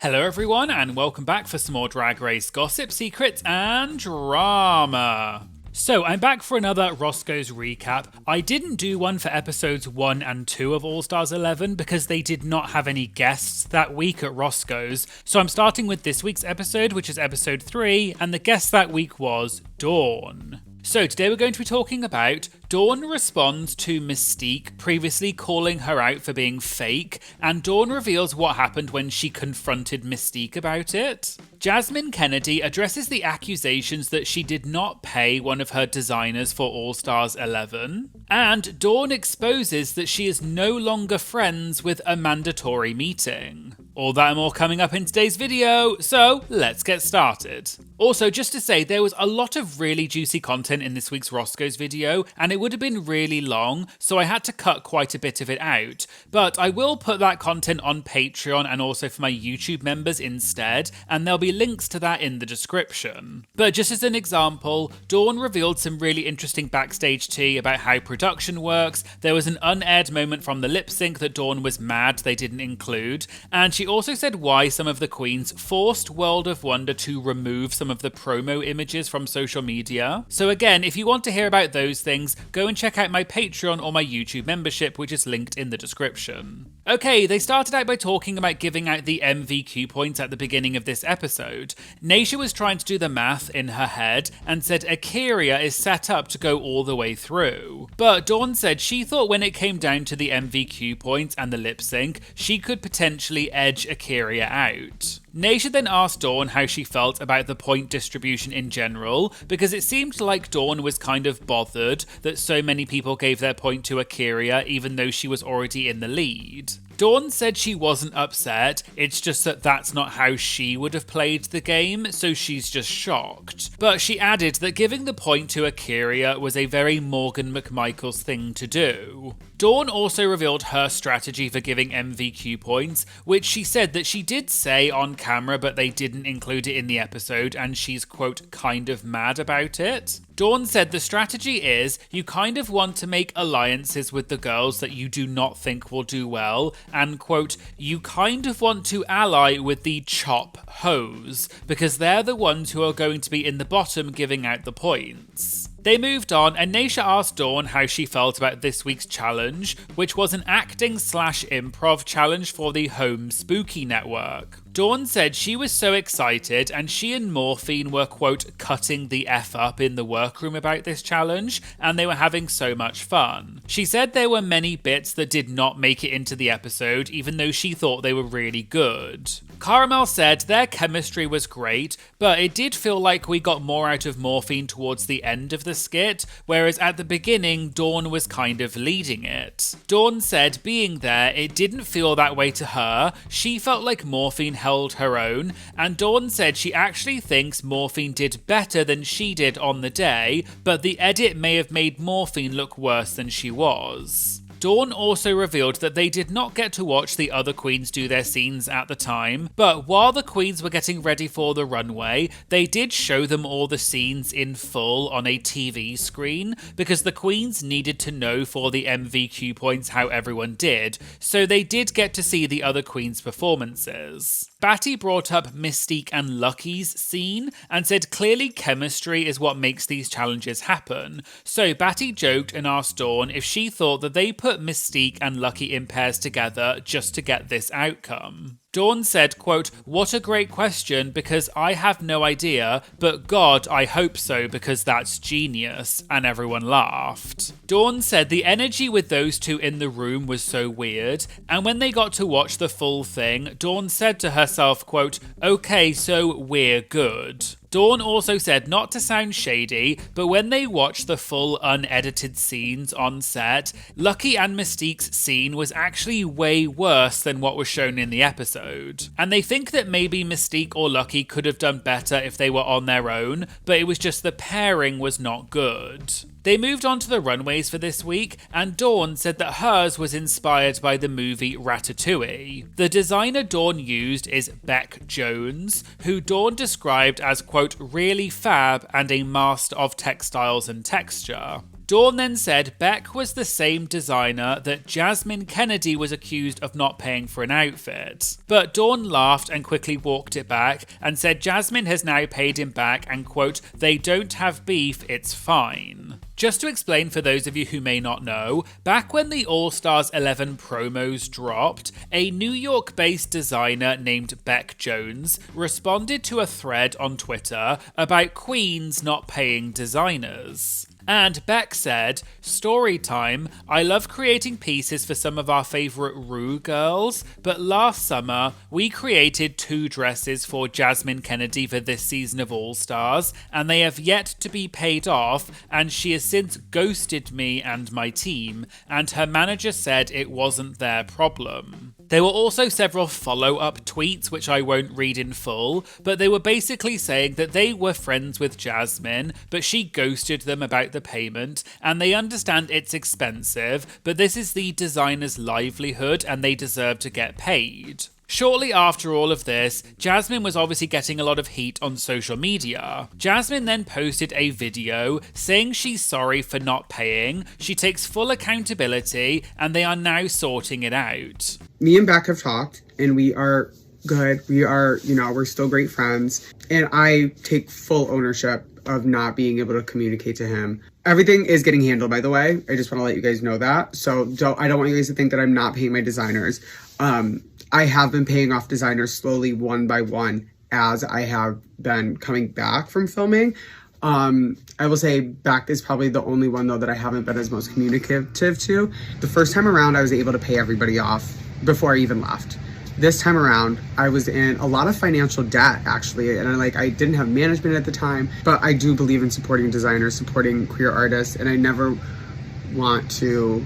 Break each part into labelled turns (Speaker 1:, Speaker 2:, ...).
Speaker 1: Hello everyone and welcome back for some more Drag Race gossip, secrets and drama. So I'm back for another Roscoe's recap. I didn't do one for episodes 1 and 2 of All Stars 11 because they did not have any guests that week at Roscoe's. So I'm starting with this week's episode, which is episode 3, and the guest that week was Dawn. So today we're going to be talking about Dawn responds to Mystique previously calling her out for being fake, and Dawn reveals what happened when she confronted Mystique about it. Jasmine Kennedie addresses the accusations that she did not pay one of her designers for All Stars 11. And Dawn exposes that she is no longer friends with Amanda Tori Meating. All that and more coming up in today's video, so let's get started. Also, just to say, there was a lot of really juicy content in this week's Roscoe's video, and it would have been really long, so I had to cut quite a bit of it out. But I will put that content on Patreon and also for my YouTube members instead, and there'll be links to that in the description. But just as an example, Dawn revealed some really interesting backstage tea about how production works. There was an unaired moment from the lip sync that Dawn was mad they didn't include, and she also said why some of the queens forced World of Wonder to remove some of the promo images from social media. So again, if you want to hear about those things, go and check out my Patreon or my YouTube membership, which is linked in the description. Okay, they started out by talking about giving out the MVQ points at the beginning of this episode. Naysha was trying to do the math in her head and said Akiria is set up to go all the way through. But Dawn said she thought when it came down to the MVQ points and the lip sync, she could potentially edge Akiria out. Naysha then asked Dawn how she felt about the point distribution in general, because it seemed like Dawn was kind of bothered that so many people gave their point to Akiria even though she was already in the lead. Dawn said she wasn't upset, it's just that that's not how she would have played the game, so she's just shocked. But she added that giving the point to Akiria was a very Morgan McMichaels thing to do. Dawn also revealed her strategy for giving MVQ points, which she said that she did say on camera but they didn't include it in the episode, and she's, quote, kind of mad about it. Dawn said the strategy is you kind of want to make alliances with the girls that you do not think will do well, and, quote, you kind of want to ally with the chop hoes, because they're the ones who are going to be in the bottom giving out the points. They moved on, and Naysha asked Dawn how she felt about this week's challenge, which was an acting/improv challenge for the Home Spooky Network. Dawn said she was so excited, and she and Morphine were, quote, cutting the F up in the workroom about this challenge, and they were having so much fun. She said there were many bits that did not make it into the episode, even though she thought they were really good. Caramel said their chemistry was great, but it did feel like we got more out of Morphine towards the end of the skit, whereas at the beginning, Dawn was kind of leading it. Dawn said being there, it didn't feel that way to her. She felt like Morphine held her own, and Dawn said she actually thinks Morphine did better than she did on the day, but the edit may have made Morphine look worse than she was. Dawn also revealed that they did not get to watch the other queens do their scenes at the time, but while the queens were getting ready for the runway, they did show them all the scenes in full on a TV screen, because the queens needed to know for the MVQ points how everyone did, so they did get to see the other queens' performances. Batty brought up Mystique and Lucky's scene and said clearly chemistry is what makes these challenges happen. So Batty joked and asked Dawn if she thought that they put Mystique and Lucky in pairs together just to get this outcome. Dawn said, quote, what a great question because I have no idea, but God, I hope so because that's genius, and everyone laughed. Dawn said the energy with those two in the room was so weird, and when they got to watch the full thing, Dawn said to herself, quote, okay, so we're good. Dawn also said not to sound shady, but when they watched the full unedited scenes on set, Lucky and Mystique's scene was actually way worse than what was shown in the episode. And they think that maybe Mystique or Lucky could have done better if they were on their own, but it was just the pairing was not good. They moved on to the runways for this week, and Dawn said that hers was inspired by the movie Ratatouille. The designer Dawn used is Beck Jones, who Dawn described as, quote, really fab and a master of textiles and texture. Dawn then said Beck was the same designer that Jasmine Kennedie was accused of not paying for an outfit. But Dawn laughed and quickly walked it back and said Jasmine has now paid him back and quote, they don't have beef, it's fine. Just to explain for those of you who may not know, back when the All-Stars 11 promos dropped, a New York-based designer named Beck Jones responded to a thread on Twitter about queens not paying designers. And Beck said, story time, I love creating pieces for some of our favourite Ru girls, but last summer we created 2 dresses for Jasmine Kennedie for this season of All Stars, and they have yet to be paid off, and she has since ghosted me and my team, and her manager said it wasn't their problem. There were also several follow-up tweets, which I won't read in full, but they were basically saying that they were friends with Jasmine, but she ghosted them about the payment, and they understand it's expensive, but this is the designer's livelihood and they deserve to get paid. Shortly after all of this, Jasmine was obviously getting a lot of heat on social media. Jasmine then posted a video saying she's sorry for not paying, she takes full accountability, and they are now sorting it out.
Speaker 2: Me and Beck have talked, and we are good. We are, we're still great friends, and I take full ownership of not being able to communicate to him. Everything is getting handled, by the way. I just want to let you guys know that. So I don't want you guys to think that I'm not paying my designers. I have been paying off designers slowly one by one as I have been coming back from filming. I will say Beck is probably the only one, though, that I haven't been as most communicative to. The first time around, I was able to pay everybody off before I even left. This time around, I was in a lot of financial debt, actually, and I didn't have management at the time, but I do believe in supporting designers, supporting queer artists, and I never want to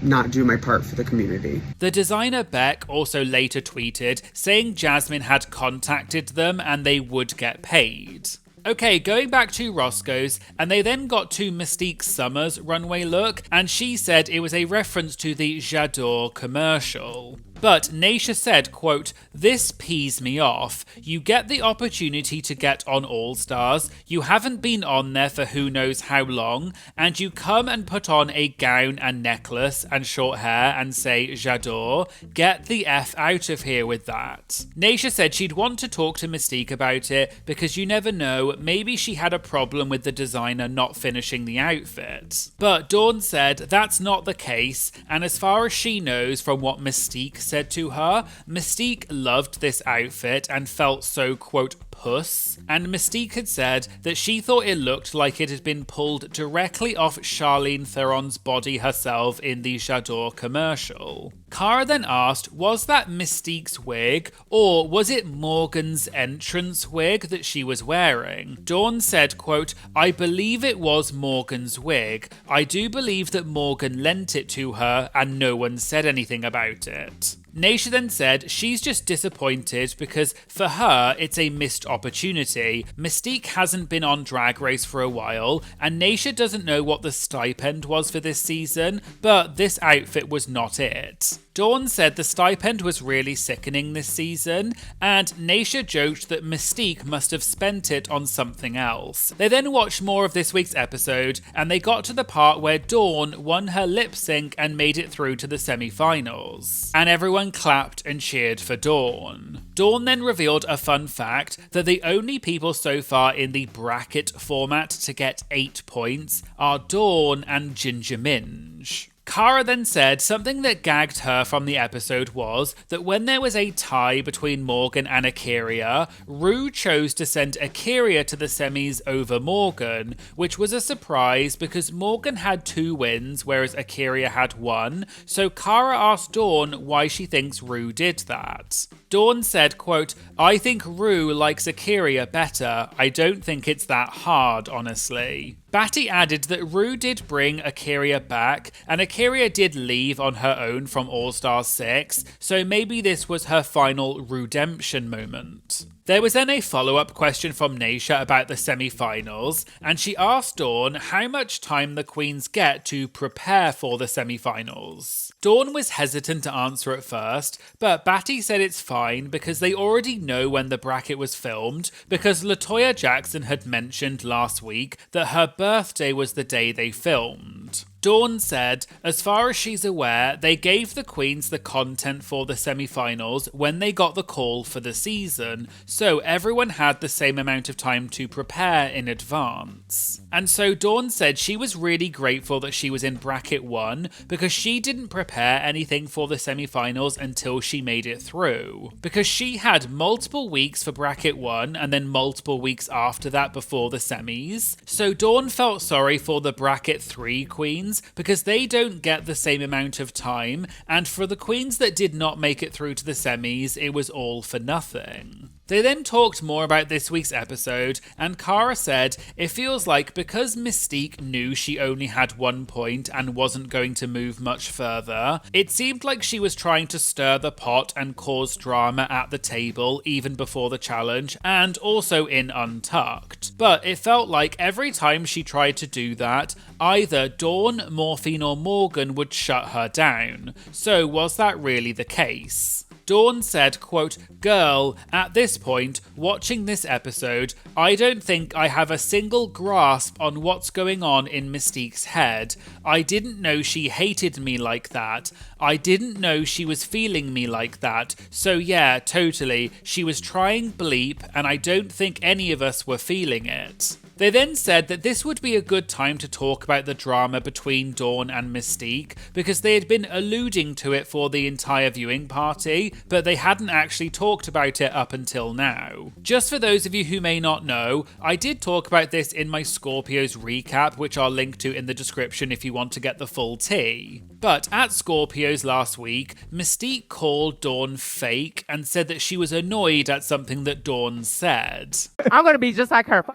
Speaker 2: not do my part for the community.
Speaker 1: The designer Beck also later tweeted saying Jasmine had contacted them and they would get paid. Okay, going back to Roscoe's, and they then got to Mystique Summers' runway look, and she said it was a reference to the J'adore commercial. But Naysha said, quote, this pees me off. You get the opportunity to get on All Stars, you haven't been on there for who knows how long, and you come and put on a gown and necklace and short hair and say J'adore. Get the F out of here with that. Naysha said she'd want to talk to Mystique about it because you never know, maybe she had a problem with the designer not finishing the outfit. But Dawn said that's not the case, and as far as she knows from what Mystique said to her, Mystique loved this outfit and felt so, quote, puss, and Mystique had said that she thought it looked like it had been pulled directly off Charlize Theron's body herself in the J'adore commercial. Cara then asked, was that Mystique's wig, or was it Morgan's entrance wig that she was wearing? Dawn said, quote, I believe it was Morgan's wig. I do believe that Morgan lent it to her and no one said anything about it. Naysha then said she's just disappointed because for her it's a missed opportunity. Mystique hasn't been on Drag Race for a while and Naysha doesn't know what the stipend was for this season, but this outfit was not it. Dawn said the stipend was really sickening this season, and Naysha joked that Mystique must have spent it on something else. They then watched more of this week's episode, and they got to the part where Dawn won her lip sync and made it through to the semi-finals. And everyone clapped and cheered for Dawn. Dawn then revealed a fun fact that the only people so far in the bracket format to get 8 points are Dawn and Ginger Minj. Cara then said something that gagged her from the episode was that when there was a tie between Morgan and A'keria, Ru chose to send A'keria to the semis over Morgan, which was a surprise because Morgan had 2 wins whereas A'keria had 1, so Cara asked Dawn why she thinks Ru did that. Dawn said, quote, I think Ru likes A'keria better. I don't think it's that hard, honestly. Batty added that Ru did bring A'keria back, and A'keria did leave on her own from All-Stars 6, so maybe this was her final redemption moment. There was then a follow-up question from Naysha about the semi-finals, and she asked Dawn how much time the queens get to prepare for the semi-finals. Dawn was hesitant to answer at first, but Batty said it's fine because they already know when the bracket was filmed, because LaToya Jackson had mentioned last week that her birthday was the day they filmed. Dawn said, as far as she's aware, they gave the queens the content for the semi-finals when they got the call for the season, so everyone had the same amount of time to prepare in advance. And so Dawn said she was really grateful that she was in bracket 1 because she didn't prepare anything for the semi-finals until she made it through. Because she had multiple weeks for bracket 1 and then multiple weeks after that before the semis. So Dawn felt sorry for the bracket 3 queens because they don't get the same amount of time, and for the queens that did not make it through to the semis, it was all for nothing. They then talked more about this week's episode, and Cara said it feels like because Mystique knew she only had 1 point and wasn't going to move much further, it seemed like she was trying to stir the pot and cause drama at the table even before the challenge, and also in Untucked. But it felt like every time she tried to do that, either Dawn, Morphine or Morgan would shut her down. So was that really the case? Dawn said, quote, "Girl, at this point, watching this episode, I don't think I have a single grasp on what's going on in Mystique's head. I didn't know she hated me like that. I didn't know she was feeling me like that. So yeah, totally, she was trying bleep, and I don't think any of us were feeling it." They then said that this would be a good time to talk about the drama between Dawn and Mystique, because they had been alluding to it for the entire viewing party, but they hadn't actually talked about it up until now. Just for those of you who may not know, I did talk about this in my Scorpios recap, which I'll link to in the description if you want to get the full tea. But at Scorpios last week, Mystique called Dawn fake and said that she was annoyed at something that Dawn said.
Speaker 3: I'm gonna be just like her.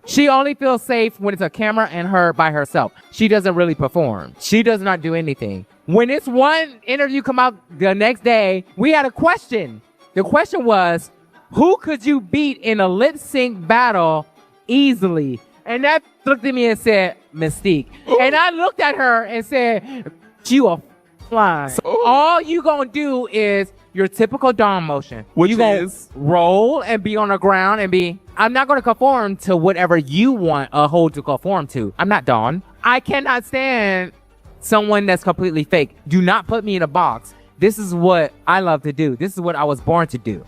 Speaker 3: She only feels safe when it's a camera and her by herself. She doesn't really perform. She does not do anything. When this one interview come out the next day, we had a question. The question was, who could you beat in a lip sync battle easily? And that looked at me and said, Mystique. And I looked at her and said, you a fly. All you gonna do is your typical Dawn motion.
Speaker 4: Which
Speaker 3: you gonna
Speaker 4: is?
Speaker 3: roll and be on the ground and be, I'm not gonna conform to whatever you want a hoe to conform to. I'm not Dawn. I cannot stand someone that's completely fake. Do not put me in a box. This is what I love to do. This is what I was born to do.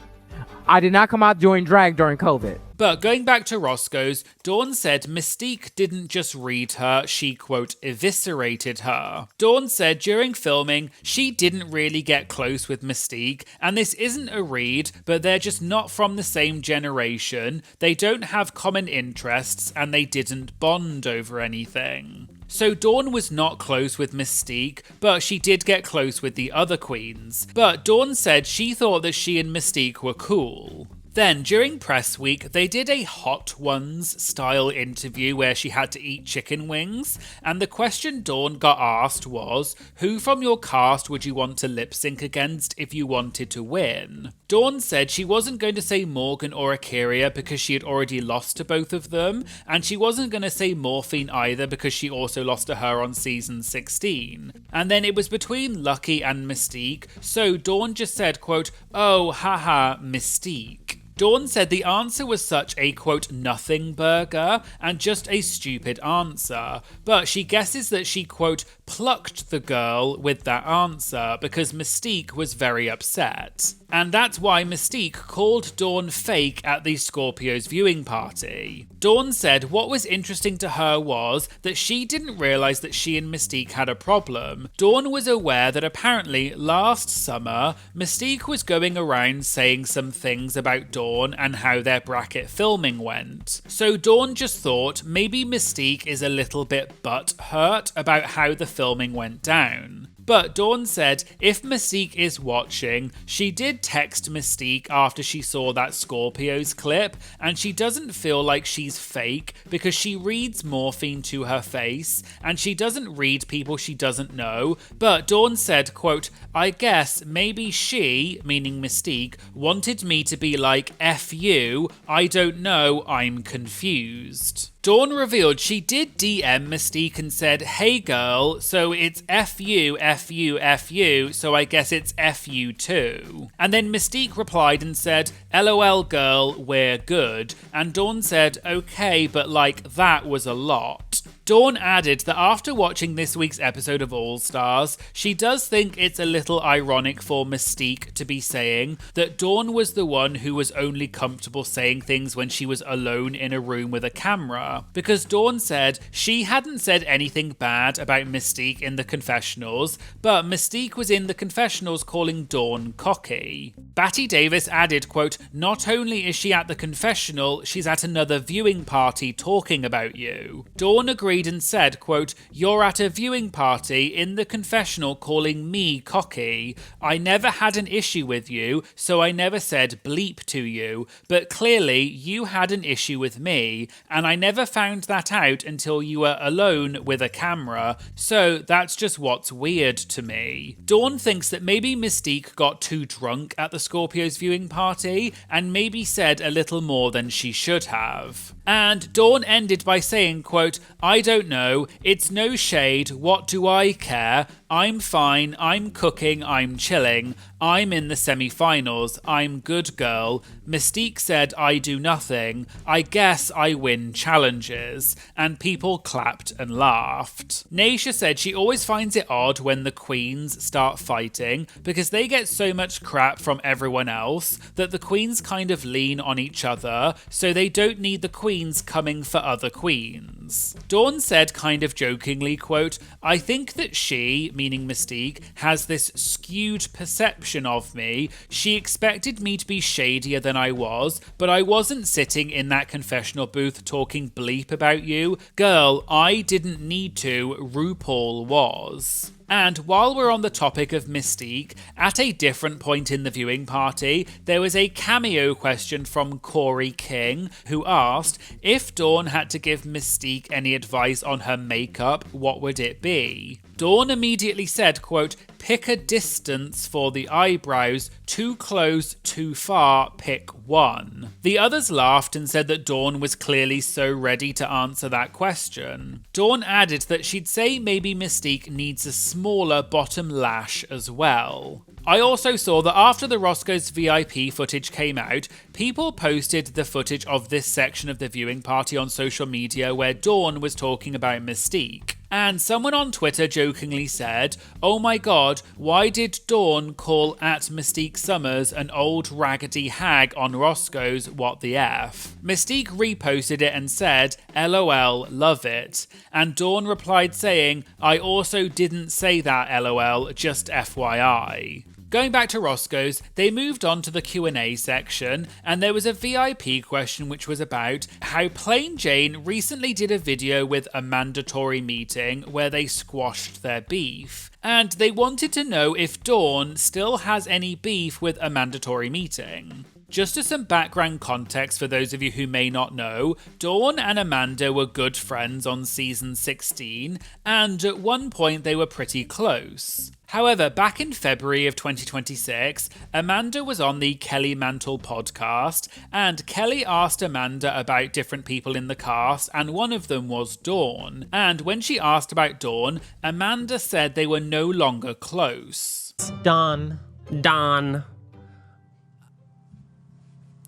Speaker 3: I did not come out doing drag during COVID.
Speaker 1: But going back to Roscoe's, Dawn said Mystique didn't just read her, she, quote, eviscerated her. Dawn said during filming, she didn't really get close with Mystique, and this isn't a read, but they're just not from the same generation, they don't have common interests, and they didn't bond over anything. So Dawn was not close with Mystique, but she did get close with the other queens. But Dawn said she thought that she and Mystique were cool. Then, during press week, they did a Hot Ones style interview where she had to eat chicken wings, and the question Dawn got asked was, who from your cast would you want to lip sync against if you wanted to win? Dawn said she wasn't going to say Morgan or Akira because she had already lost to both of them, and she wasn't going to say Morphine either because she also lost to her on season 16. And then it was between Lucky and Mystique, so Dawn just said, quote, oh, haha, Mystique. Dawn said the answer was such a, quote, nothing burger and just a stupid answer, but she guesses that she, quote, plucked the girl with that answer because Mystique was very upset. And that's why Mystique called Dawn fake at the Scorpios viewing party. Dawn said what was interesting to her was that she didn't realise that she and Mystique had a problem. Dawn was aware that apparently last summer, Mystique was going around saying some things about Dawn and how their bracket filming went. So Dawn just thought maybe Mystique is a little bit butthurt about how the filming went down. But Dawn said if Mystique is watching, she did text Mystique after she saw that Scorpios clip, and she doesn't feel like she's fake because she reads Morphine to her face, and she doesn't read people she doesn't know. But Dawn said, quote, I guess maybe she, meaning Mystique, wanted me to be like, F you, I don't know, I'm confused. Dawn revealed she did DM Mystique and said, "Hey girl, so it's F you, F you, F you, so I guess it's F you too." And then Mystique replied and said, "LOL girl, we're good." And Dawn said, "Okay, but like that was a lot." Dawn added that after watching this week's episode of All Stars, she does think it's a little ironic for Mystique to be saying that Dawn was the one who was only comfortable saying things when she was alone in a room with a camera, because Dawn said she hadn't said anything bad about Mystique in the confessionals, but Mystique was in the confessionals calling Dawn cocky. Batty Davis added, quote, "Not only is she at the confessional, she's at another viewing party talking about you." Dawn agreed and said, quote, "You're at a viewing party in the confessional calling me cocky. I never had an issue with you, so I never said bleep to you, but clearly you had an issue with me, and I never found that out until you were alone with a camera, so that's just what's weird to me." Dawn thinks that maybe Mystique got too drunk at the Scorpios viewing party, and maybe said a little more than she should have. And Dawn ended by saying, quote, "I don't know, it's no shade, what do I care? I'm fine, I'm cooking, I'm chilling, I'm in the semi-finals, I'm good girl. Mystique said I do nothing, I guess I win challenges." And people clapped and laughed. Naysha said she always finds it odd when the queens start fighting because they get so much crap from everyone else that the queens kind of lean on each other, so they don't need the queens coming for other queens. Dawn said kind of jokingly, quote, "I think that she, meaning Mystique, has this skewed perception of me. She expected me to be shadier than I was, but I wasn't sitting in that confessional booth talking bleep about you. Girl, I didn't need to, RuPaul was." And while we're on the topic of Mystique, at a different point in the viewing party, there was a cameo question from Corey King, who asked, if Dawn had to give Mystique any advice on her makeup, what would it be? Dawn immediately said, quote, "Pick a distance for the eyebrows, too close, too far, pick one." The others laughed and said that Dawn was clearly so ready to answer that question. Dawn added that she'd say maybe Mystique needs a smaller bottom lash as well. I also saw that after the Roscoe's VIP footage came out, people posted the footage of this section of the viewing party on social media where Dawn was talking about Mystique. And someone on Twitter jokingly said, "Oh my god, why did Dawn call at Mystique Summers an old raggedy hag on Roscoe's What the F?" Mystique reposted it and said, "LOL, love it." And Dawn replied saying, "I also didn't say that LOL, just FYI." Going back to Roscoe's, they moved on to the Q&A section, and there was a VIP question which was about how Plain Jane recently did a video with Amanda Tori Meating where they squashed their beef. And they wanted to know if Dawn still has any beef with Amanda Tori Meating. Just as some background context for those of you who may not know, Dawn and Amanda were good friends on season 16, and at one point they were pretty close. However, back in February of 2026, Amanda was on the Kelly Mantle podcast, and Kelly asked Amanda about different people in the cast, and one of them was Dawn. And when she asked about Dawn, Amanda said they were no longer close.
Speaker 4: Dawn.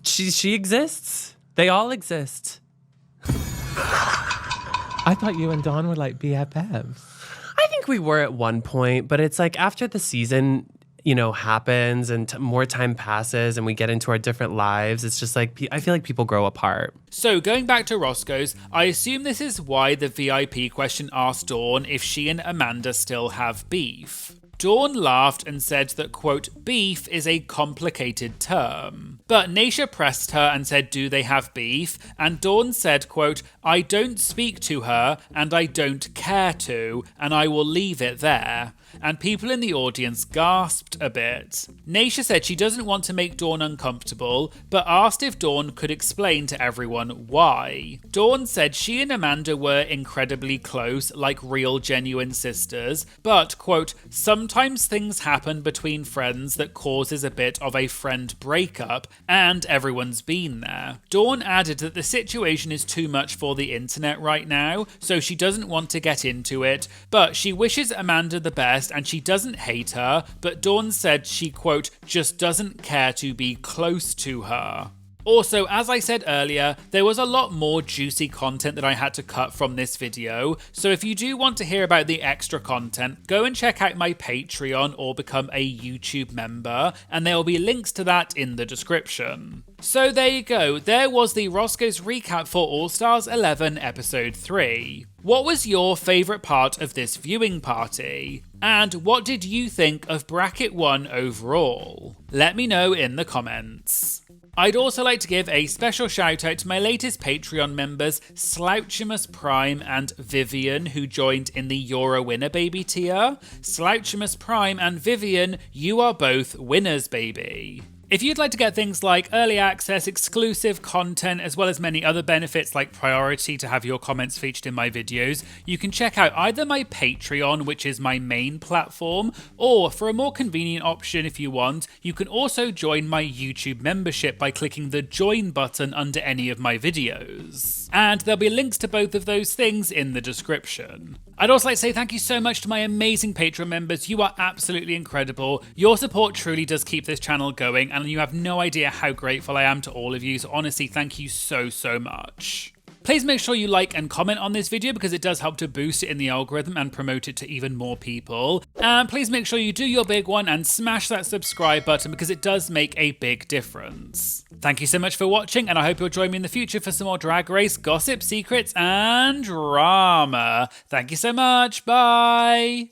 Speaker 4: She exists. They all exist.
Speaker 3: I thought you and Dawn were like BFFs.
Speaker 4: I think we were at one point, but it's like after the season, happens and more time passes and we get into our different lives, it's just like, I feel like people grow apart.
Speaker 1: So going back to Roscoe's, I assume this is why the VIP question asked Dawn if she and Amanda still have beef. Dawn laughed and said that, quote, "beef is a complicated term." But Naysha pressed her and said, do they have beef? And Dawn said, quote, "I don't speak to her and I don't care to, and I will leave it there." and people in the audience gasped a bit. Naysha said she doesn't want to make Dawn uncomfortable, but asked if Dawn could explain to everyone why. Dawn said she and Amanda were incredibly close, like real genuine sisters, but, quote, sometimes things happen between friends that causes a bit of a friend breakup, and everyone's been there. Dawn added that the situation is too much for the internet right now, so she doesn't want to get into it, but she wishes Amanda the best and she doesn't hate her, but Dawn said she, quote, just doesn't care to be close to her. Also, as I said earlier, there was a lot more juicy content that I had to cut from this video, so if you do want to hear about the extra content, go and check out my Patreon or become a YouTube member, and there will be links to that in the description. So there you go, there was the Roscoe's recap for All Stars 11 Episode 3. What was your favourite part of this viewing party? And what did you think of Bracket 1 overall? Let me know in the comments. I'd also like to give a special shout out to my latest Patreon members, Slouchimus Prime and Vivian, who joined in the You're a Winner Baby tier. Slouchimus Prime and Vivian, you are both winners, baby. If you'd like to get things like early access, exclusive content, as well as many other benefits like priority to have your comments featured in my videos, you can check out either my Patreon, which is my main platform, or for a more convenient option if you want, you can also join my YouTube membership by clicking the join button under any of my videos. And there'll be links to both of those things in the description. I'd also like to say thank you so much to my amazing Patreon members. You are absolutely incredible. Your support truly does keep this channel going, and you have no idea how grateful I am to all of you. So honestly, thank you so much. Please make sure you like and comment on this video because it does help to boost it in the algorithm and promote it to even more people. And please make sure you do your big one and smash that subscribe button because it does make a big difference. Thank you so much for watching, and I hope you'll join me in the future for some more Drag Race gossip, secrets, and drama. Thank you so much. Bye.